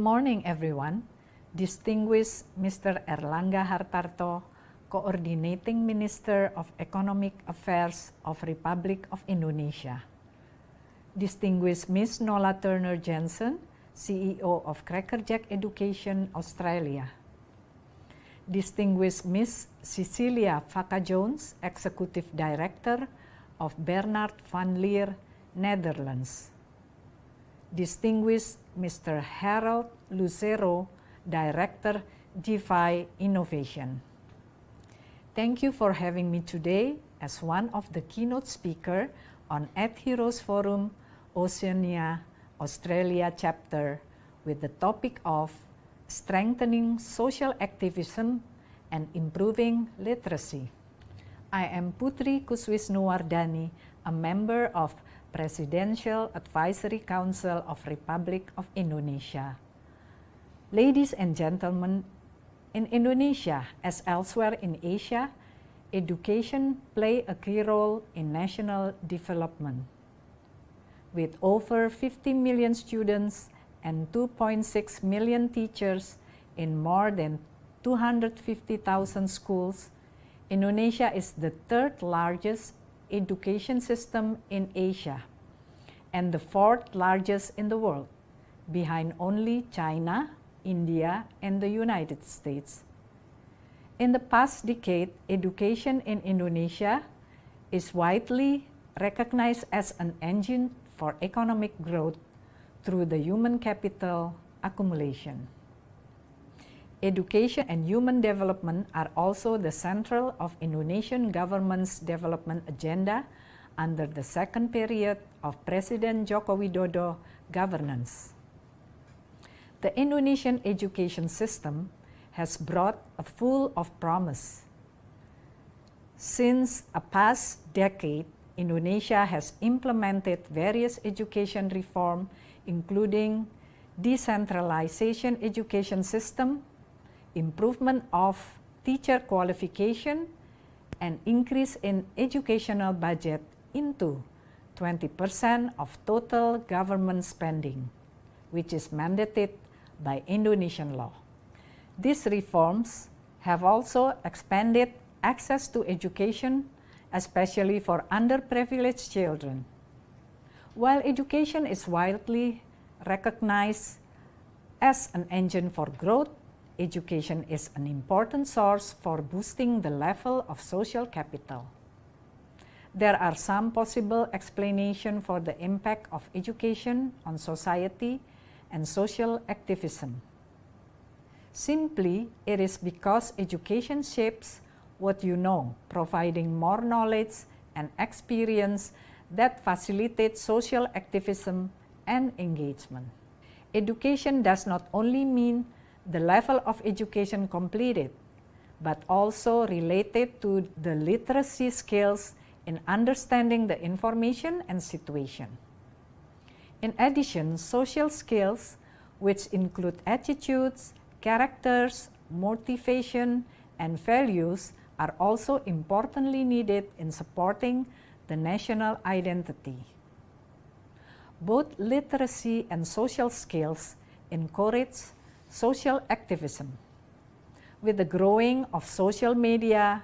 morning, everyone. Distinguished Mr. Erlangga Hartarto, Coordinating Minister of Economic Affairs of Republic of Indonesia. Distinguished Ms. Nola Turner-Jensen, CEO of Crackerjack Education Australia. Distinguished Ms. Cecilia Vaca-Jones, Executive Director of Bernard van Leer, Netherlands. Distinguished Mr. Harold Lucero, Director, DeFi Innovation. Thank you for having me today as one of the keynote speakers on EdHeroes Forum Oceania Australia chapter with the topic of Strengthening Social Activism and Improving Literacy. I am Putri Kus Wisnu Wardani, a member of Presidential Advisory Council of Republic of Indonesia. Ladies and gentlemen, in Indonesia, as elsewhere in Asia, education plays a key role in national development. With over 50 million students and 2.6 million teachers in more than 250,000 schools, Indonesia is the third largest education system in Asia and the fourth largest in the world, behind only China, India, and the United States. In the past decade, education in Indonesia is widely recognized as an engine for economic growth through the human capital accumulation. Education and human development are also the central of Indonesian government's development agenda under the second period of President Joko Widodo governance. The Indonesian education system has brought a full of promise. Since a past decade, Indonesia has implemented various education reform, including decentralization education system, improvement of teacher qualification, and increase in educational budget into 20% of total government spending, which is mandated by Indonesian law. These reforms have also expanded access to education, especially for underprivileged children. While education is widely recognized as an engine for growth, education is an important source for boosting the level of social capital. There are some possible explanations for the impact of education on society and social activism. Simply, it is because education shapes what you know, providing more knowledge and experience that facilitate social activism and engagement. Education does not only mean the level of education completed, but also related to the literacy skills in understanding the information and situation. In addition, social skills, which include attitudes, characters, motivation, and values, are also importantly needed in supporting the national identity. Both literacy and social skills encourage social activism. With the growing of social media,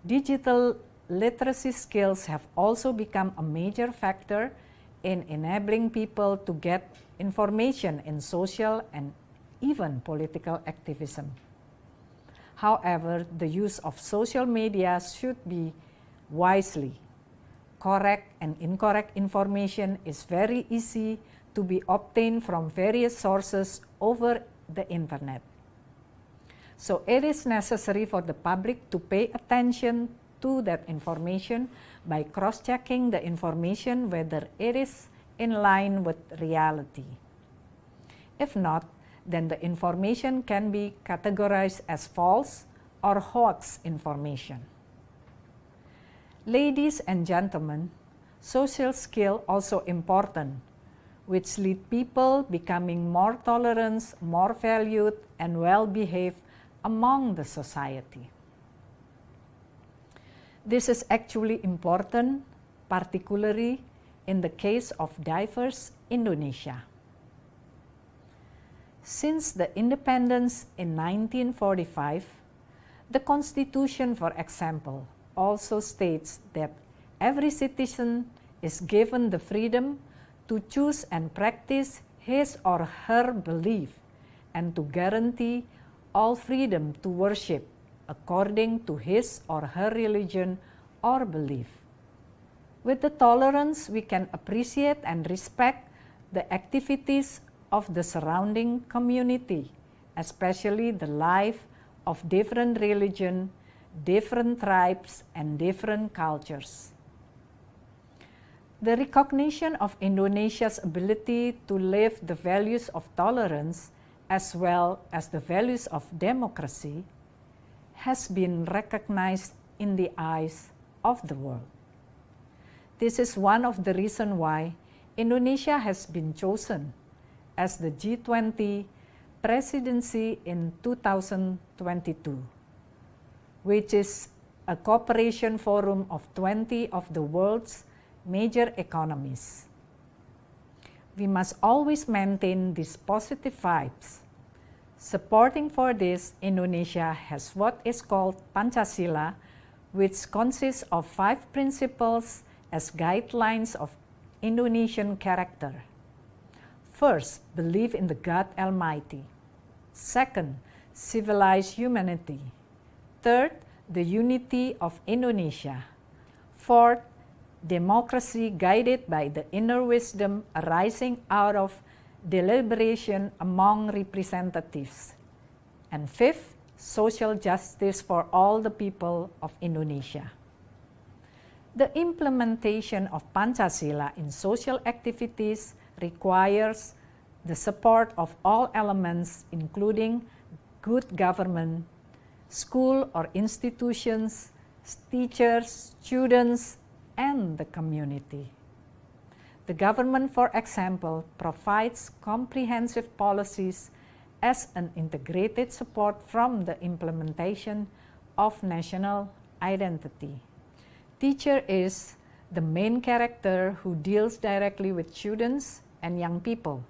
digital literacy skills have also become a major factor in enabling people to get information in social and even political activism. However, the use of social media should be wisely. Correct and incorrect information is very easy to be obtained from various sources over the internet. So it is necessary for the public to pay attention to that information by cross-checking the information whether it is in line with reality. If not, then the information can be categorized as false or hoax information. Ladies and gentlemen, social skill also important, which lead people becoming more tolerant, more valued, and well-behaved among the society. This is actually important, particularly in the case of diverse Indonesia. Since the independence in 1945, the Constitution, for example, also states that every citizen is given the freedom to choose and practice his or her belief and to guarantee all freedom to worship according to his or her religion or belief. With the tolerance, we can appreciate and respect the activities of the surrounding community, especially the life of different religion, different tribes, and different cultures. The recognition of Indonesia's ability to live the values of tolerance as well as the values of democracy has been recognized in the eyes of the world. This is one of the reasons why Indonesia has been chosen as the G20 presidency in 2022, which is a cooperation forum of 20 of the world's major economies. We must always maintain these positive vibes. Supporting for this, Indonesia has what is called Pancasila, which consists of 5 principles as guidelines of Indonesian character. First, believe in the God Almighty. Second, civilized humanity. Third, the unity of Indonesia. Fourth, democracy guided by the inner wisdom arising out of deliberation among representatives. And fifth, social justice for all the people of Indonesia. The implementation of Pancasila in social activities requires the support of all elements, including good government, school or institutions, teachers, students, and the community. The government, for example, provides comprehensive policies as an integrated support from the implementation of national identity. Teacher is the main character who deals directly with students and young people,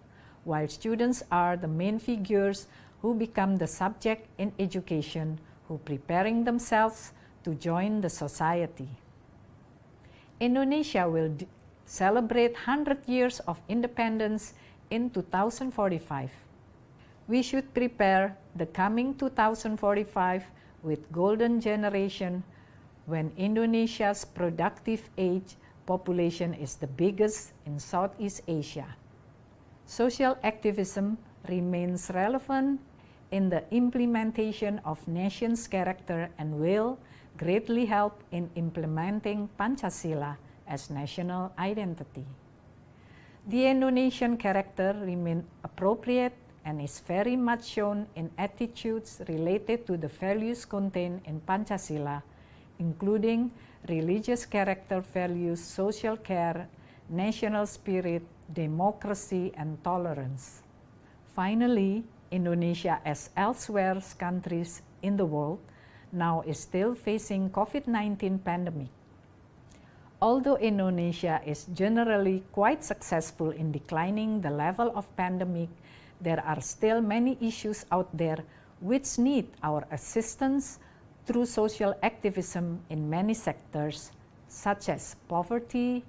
while students are the main figures who become the subject in education, who preparing themselves to join the society. Indonesia will celebrate 100 years of independence in 2045. We should prepare the coming 2045 with golden generation when Indonesia's productive age population is the biggest in Southeast Asia. Social activism remains relevant in the implementation of nation's character and will greatly help in implementing Pancasila as national identity. The Indonesian character remains appropriate and is very much shown in attitudes related to the values contained in Pancasila, including religious character values, social care, national spirit, democracy, and tolerance. Finally, Indonesia, as elsewhere countries in the world, now is still facing COVID-19 pandemic. Although Indonesia is generally quite successful in declining the level of pandemic, there are still many issues out there which need our assistance through social activism in many sectors, such as poverty,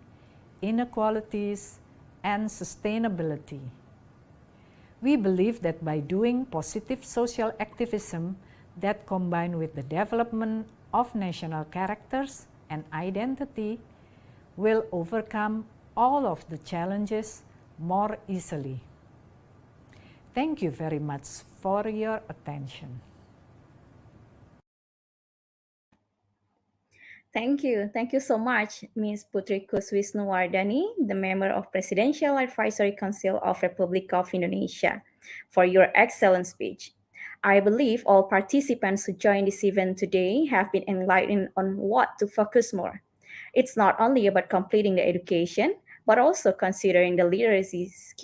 inequalities, and sustainability. We believe that by doing positive social activism that combined with the development of national characters and identity will overcome all of the challenges more easily. Thank you very much for your attention. Thank you. Thank you so much, Ms. Putri Kus Wisnu Wardani, the member of Presidential Advisory Council of Republic of Indonesia, for your excellent speech. I believe all participants who joined this event today have been enlightened on what to focus more. It's not only about completing the education, but also considering the literacy skills